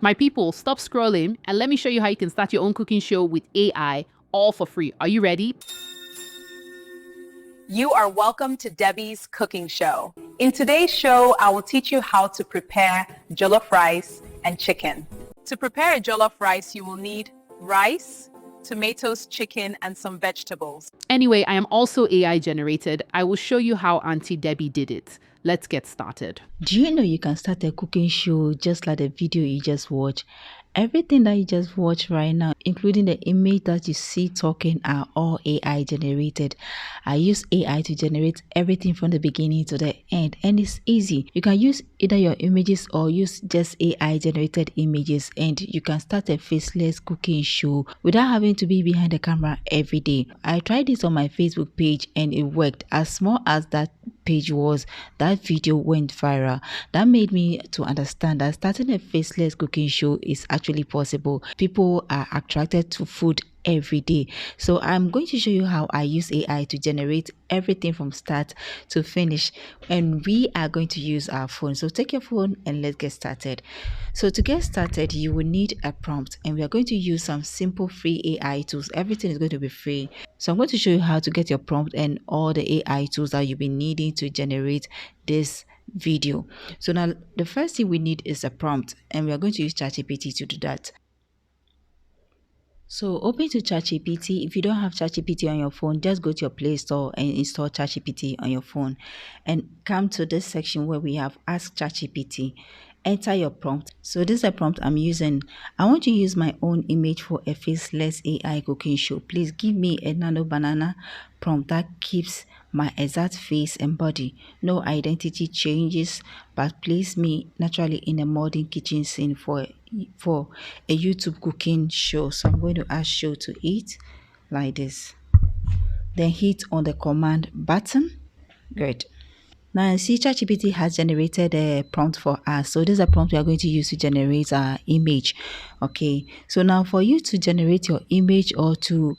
My people, stop scrolling and let me show you how you can start your own cooking show with AI, all for free. Are you ready? You are welcome to Debbie's Cooking Show. In today's show, I will teach you how to prepare jollof rice and chicken. To prepare a jollof rice, you will need rice, tomatoes, chicken, and some vegetables. Anyway, I am also AI generated. I will show you how Auntie Debbie did it. Let's get started. Do you know you can start a cooking show just like the video you just watched? Everything that you just watched right now, including the image that you see talking, are all AI generated. I use AI to generate everything from the beginning to the end, and it's easy. You can use either your images or use just AI generated images, and you can start a faceless cooking show without having to be behind the camera every day. I tried this on my Facebook page and it worked. As small as that page was, that video went viral. That made me to understand that starting a faceless cooking show is actually possible. People are attracted to food every day. So I'm going to show you how I use AI to generate everything from start to finish, and we are going to use our phone. So take your phone and let's get started. So to get started, you will need a prompt, and we are going to use some simple free AI tools. Everything is going to be free. So I'm going to show you how to get your prompt and all the AI tools that you'll be needing to generate this video. So now the first thing we need is a prompt, and we are going to use ChatGPT to do that. So open to ChatGPT. If you don't have ChatGPT on your phone, just go to your Play Store and install ChatGPT on your phone, and come to this section where we have Ask ChatGPT. Enter your prompt. So this is a prompt I'm using. I want to use my own image for a faceless AI cooking show. Please give me a nano banana prompt that keeps my exact face and body. No identity changes, but place me naturally in a modern kitchen scene for a YouTube cooking show. So I'm going to ask show to eat like this. Then hit on the command button. Great. Now, see, ChatGPT has generated a prompt for us. So this is a prompt we are going to use to generate our image. Okay. So now for you to generate your image or to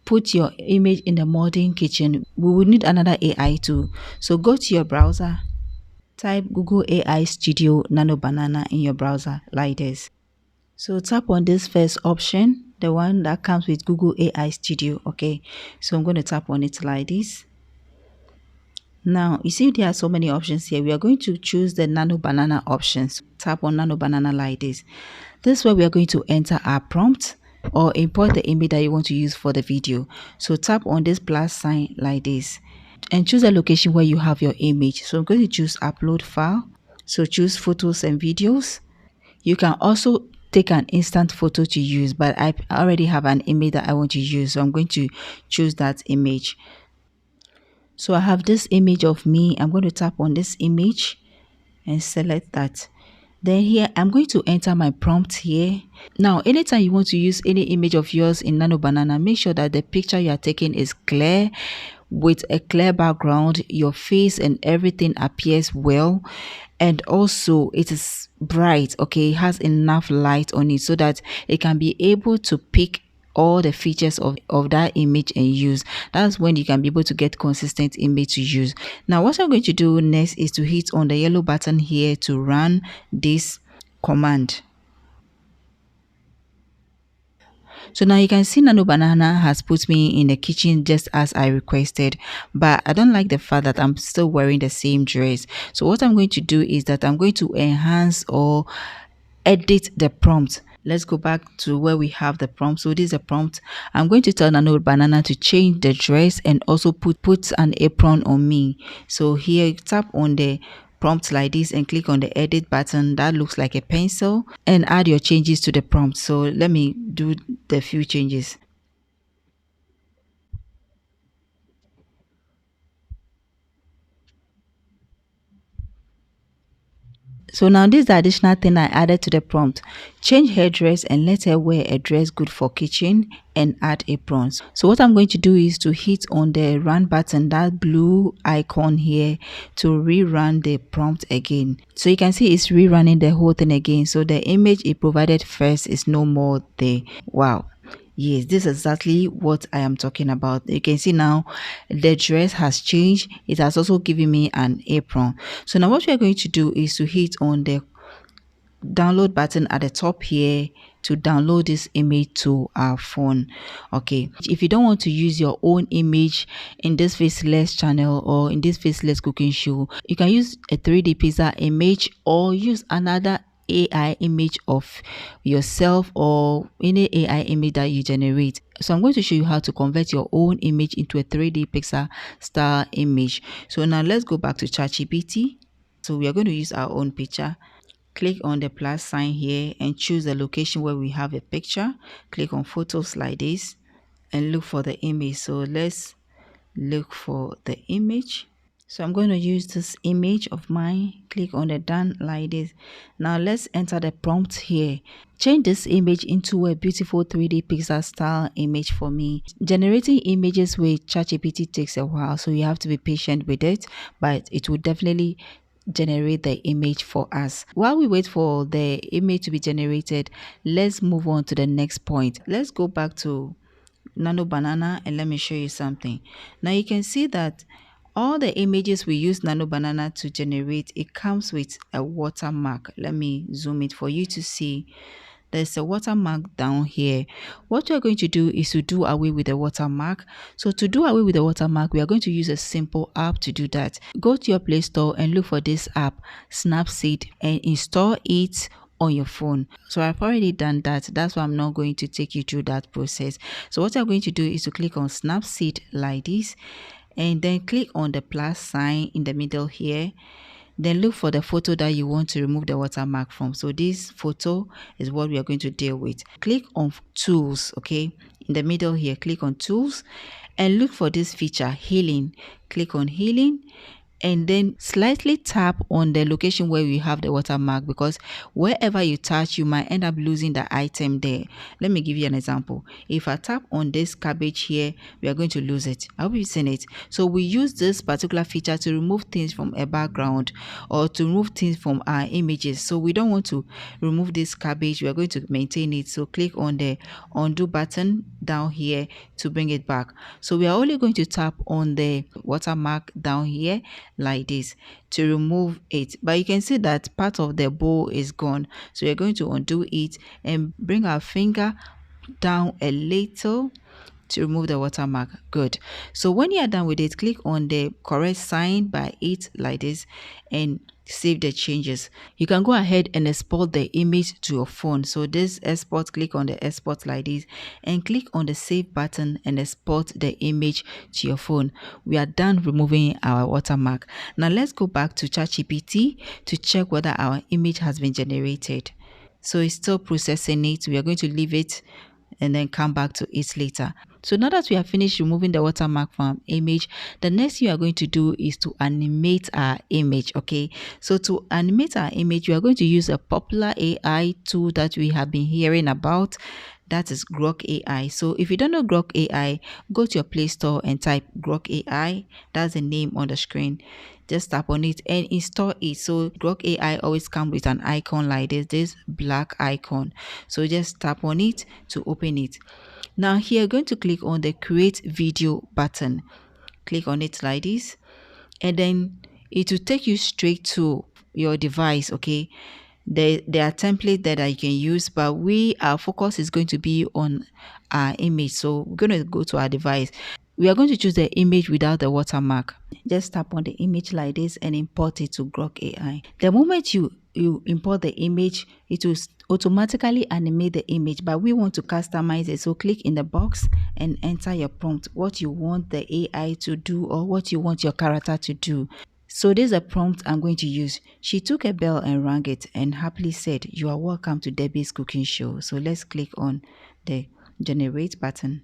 put your image in the modern kitchen, we will need another AI tool. So go to your browser, type Google AI Studio Nano Banana in your browser like this. So tap on this first option, the one that comes with Google AI Studio. Okay. So I'm going to tap on it like this. Now, you see there are so many options here. We are going to choose the Nano Banana options. Tap on Nano Banana like this. This is where we are going to enter our prompt or import the image that you want to use for the video. So tap on this plus sign like this and choose a location where you have your image. So I'm going to choose Upload File. So choose Photos and Videos. You can also take an instant photo to use, but I already have an image that I want to use. So I'm going to choose that image. So I have this image of me. I'm going to tap on this image and select that. Then here, I'm going to enter my prompt here. Now, anytime you want to use any image of yours in Nano Banana, make sure that the picture you are taking is clear with a clear background. Your face and everything appears well. And also it is bright. Okay, it has enough light on it so that it can be able to pick all the features of that image and use. That's when you can be able to get consistent image to use. Now what I'm going to do next is to hit on the yellow button here to run this command. So now you can see Nano Banana has put me in the kitchen just as I requested, but I don't like the fact that I'm still wearing the same dress. So what I'm going to do is that I'm going to enhance or edit the prompt. Let's go back to where we have the prompt. So this is a prompt. I'm going to tell Nano Banana to change the dress and also put an apron on me. So here you tap on the prompt like this and click on the edit button that looks like a pencil and add your changes to the prompt. So let me do the few changes. So now this is the additional thing I added to the prompt. Change her dress and let her wear a dress good for kitchen and add aprons. So what I'm going to do is to hit on the run button, that blue icon here, to rerun the prompt again. So you can see it's rerunning the whole thing again. So the image it provided first is no more there. Wow. Yes, this is exactly what I am talking about. You can see now the dress has changed. It has also given me an apron. So now what we are going to do is to hit on the download button at the top here to download this image to our phone. Okay, if you don't want to use your own image in this Faceless channel or in this Faceless cooking show, you can use a 3D pizza image or use another AI image of yourself or any AI image that you generate. So I'm going to show you how to convert your own image into a 3D pixel style image. So now let's go back to ChatGPT. So we are going to use our own picture. Click on the plus sign here and choose the location where we have a picture. Click on photos like this and look for the image. So let's look for the image. So I'm going to use this image of mine. Click on the done like this. Now let's enter the prompt here. Change this image into a beautiful 3D pixel style image for me. Generating images with ChatGPT takes a while, so you have to be patient with it, but it will definitely generate the image for us. While we wait for the image to be generated, let's move on to the next point. Let's go back to Nano Banana and let me show you something. Now you can see that all the images we use Nano Banana to generate, it comes with a watermark. Let me zoom it for you to see. There's a watermark down here. What we're going to do is to do away with the watermark. So to do away with the watermark, we are going to use a simple app to do that. Go to your Play Store and look for this app, Snapseed, and install it on your phone. So I've already done that. That's why I'm not going to take you through that process. So what I'm going to do is to click on Snapseed like this, and then click on the plus sign in the middle here. Then look for the photo that you want to remove the watermark from. So this photo is what we are going to deal with. Click on tools, okay? In the middle here, click on tools and look for this feature, healing. Click on healing and then slightly tap on the location where we have the watermark, because wherever you touch, you might end up losing the item there. Let me give you an example. If I tap on this cabbage here, we are going to lose it. I hope you've seen it. So we use this particular feature to remove things from a background or to remove things from our images. So we don't want to remove this cabbage. We are going to maintain it. So click on the undo button down here to bring it back. So we are only going to tap on the watermark down here like this to remove it, but you can see that part of the bowl is gone. So we're going to undo it and bring our finger down a little to remove the watermark. Good. So when you are done with it, click on the correct sign by it like this and save the changes. You can go ahead and export the image to your phone. So this export, click on the export like this and click on the save button and export the image to your phone. We are done removing our watermark. Now let's go back to ChatGPT to check whether our image has been generated. So it's still processing it. We are going to leave it and then come back to it later. So now that we have finished removing the watermark from image, the next thing you are going to do is to animate our image. Okay, so to animate our image, we are going to use a popular AI tool that we have been hearing about. That is Grok AI. So if you don't know Grok AI, go to your Play Store and type Grok AI. That's the name on the screen. Just tap on it and install it. So Grok AI always comes with an icon like this black icon. So just tap on it to open it. Now here, you're going to click on the create video button. Click on it like this, and then it will take you straight to your device. Okay, there are templates that you can use, but our focus is going to be on our image. So we're going to go to our device. We are going to choose the image without the watermark. Just tap on the image like this and import it to Grok AI. The moment you import the image, it will automatically animate the image, but we want to customize it. So click in the box and enter your prompt, what you want the AI to do or what you want your character to do. So this is a prompt I'm going to use. She took a bell and rang it and happily said, "You are welcome to Debbie's cooking show." So let's click on the generate button.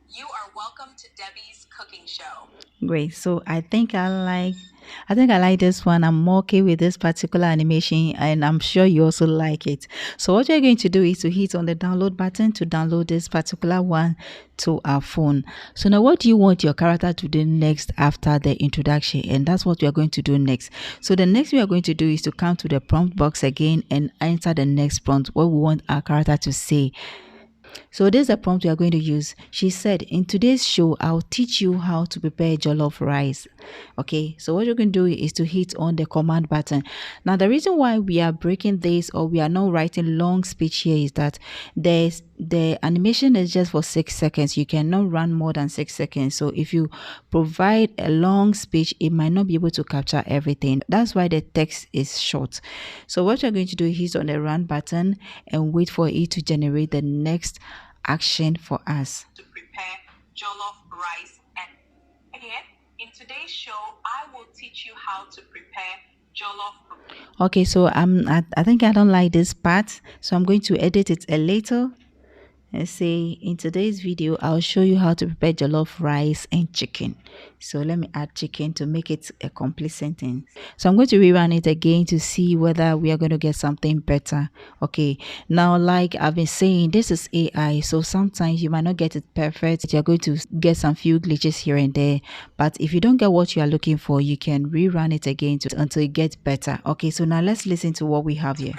You are welcome to Debbie's cooking show. Great. So I think I like this one. I'm okay with this particular animation and I'm sure you also like it. So what you're going to do is to hit on the download button to download this particular one to our phone. So now what do you want your character to do next after the introduction? And that's what we are going to do next. So the next we are going to do is to come to the prompt box again and enter the next prompt, what we want our character to say. So this is the prompt we are going to use. She said, in today's show, I'll teach you how to prepare jollof rice. Okay, so what you're going to do is to hit on the command button. Now, the reason why we are breaking this, or we are not writing long speech here, is that the animation is just for 6 seconds. You cannot run more than 6 seconds. So if you provide a long speech, it might not be able to capture everything. That's why the text is short. So what you're going to do is hit on the run button and wait for it to generate the next action for us. To prepare jollof rice. And here, in today's show, I will teach you how to prepare jollof. Okay, so I think I don't like this part, so I'm going to edit it a little. Let's say in today's video, I'll show you how to prepare jollof rice and chicken. So let me add chicken to make it a complete sentence. So I'm going to rerun it again to see whether we are going to get something better. Okay, now like I've been saying, this is AI, so sometimes you might not get it perfect. You're going to get some few glitches here and there, but if you don't get what you are looking for, you can rerun it again until it gets better. Okay, so now let's listen to what we have here.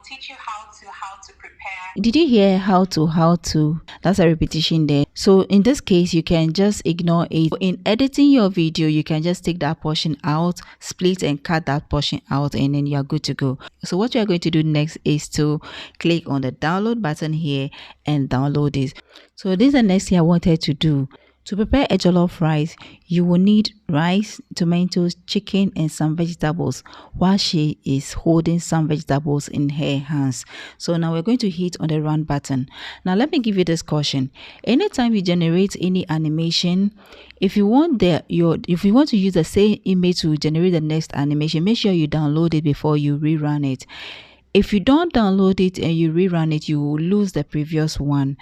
Teach you how to prepare. Did you hear how to? That's a repetition there. So in this case, you can just ignore it. In editing your video, you can just take that portion out, split and cut that portion out, and then you're good to go. So what you are going to do next is to click on the download button here and download this. So this is the next thing I wanted to do. To prepare a jollof rice, you will need rice, tomatoes, chicken, and some vegetables, while she is holding some vegetables in her hands. So now we're going to hit on the run button. Now let me give you this caution. Anytime you generate any animation, if you want to use the same image to generate the next animation, make sure you download it before you rerun it. If you don't download it and you rerun it, you will lose the previous one.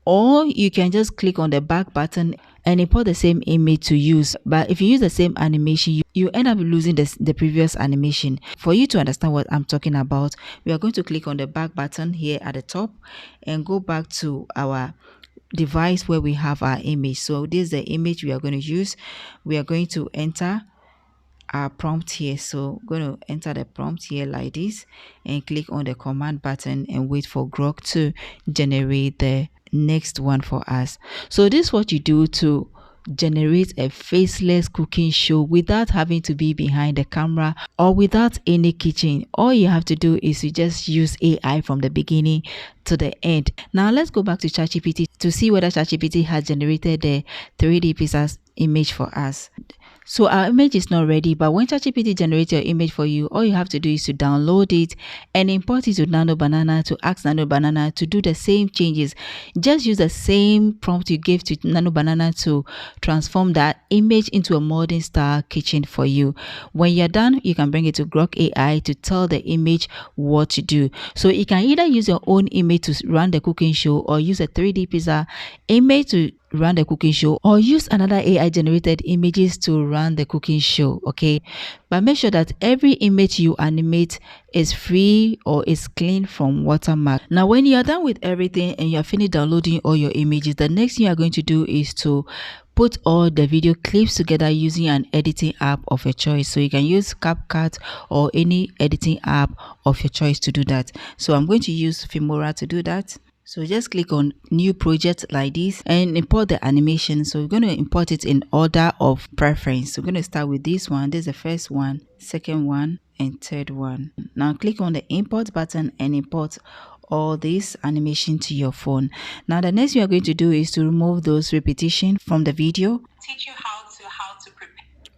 Or you can just click on the back button and import the same image to use. But if you use the same animation, you end up losing the previous animation. For you to understand what I'm talking about, we are going to click on the back button here at the top and go back to our device where we have our image. So this is the image we are going to use. We are going to enter our prompt here. So I'm going to enter the prompt here like this and click on the command button and wait for Grok to generate the next one for us. So this is what you do to generate a faceless cooking show without having to be behind the camera or without any kitchen. All you have to do is you just use AI from the beginning to the end. Now let's go back to ChatGPT to see whether ChatGPT has generated the 3D pizzas image for us. So our image is not ready, but when ChatGPT generates your image for you, all you have to do is to download it and import it to Nano Banana to ask Nano Banana to do the same changes. Just use the same prompt you gave to Nano Banana to transform that image into a modern style kitchen for you. When you're done, you can bring it to Grok AI to tell the image what to do. So you can either use your own image to run the cooking show or use a 3D pizza image to run the cooking show, or use another AI generated images to run the cooking show. Okay, but make sure that every image you animate is free or is clean from watermark. Now when you are done with everything and you are finished downloading all your images, the next thing you are going to do is to put all the video clips together using an editing app of your choice. So you can use CapCut or any editing app of your choice to do that. So I'm going to use Filmora to do that. So just click on new project like this and import the animation. So we're going to import it in order of preference. So we're going to start with this one. This is the first one, second one, and third one. Now click on the import button and import all this animation to your phone. Now the next you are going to do is to remove those repetition from the video. Teach you how to prepare.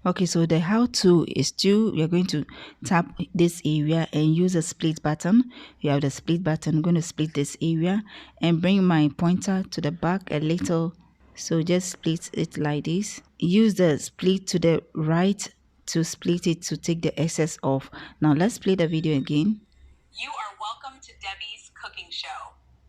Okay, so the how to is we are going to tap this area and use a split button. You have the split button. I'm going to split this area and bring my pointer to the back a little. So just split it like this. Use the split to the right to split it to take the excess off. Now let's play the video again. You are welcome to Debbie's cooking show.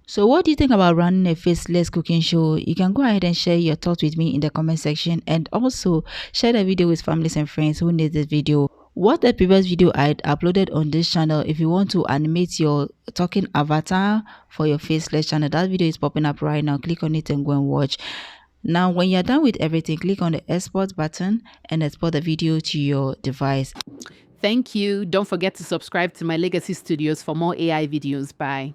So what do you think about running a faceless cooking show? You can go ahead and share your thoughts with me in the comment section, and also share the video with families and friends who need this video. Watch the previous video I uploaded on this channel if you want to animate your talking avatar for your faceless channel. That video is popping up right now. Click on it and go and watch. Now when you're done with everything, click on the export button and export the video to your device. Thank you. Don't forget to subscribe to my Legacy Studios for more AI videos. Bye.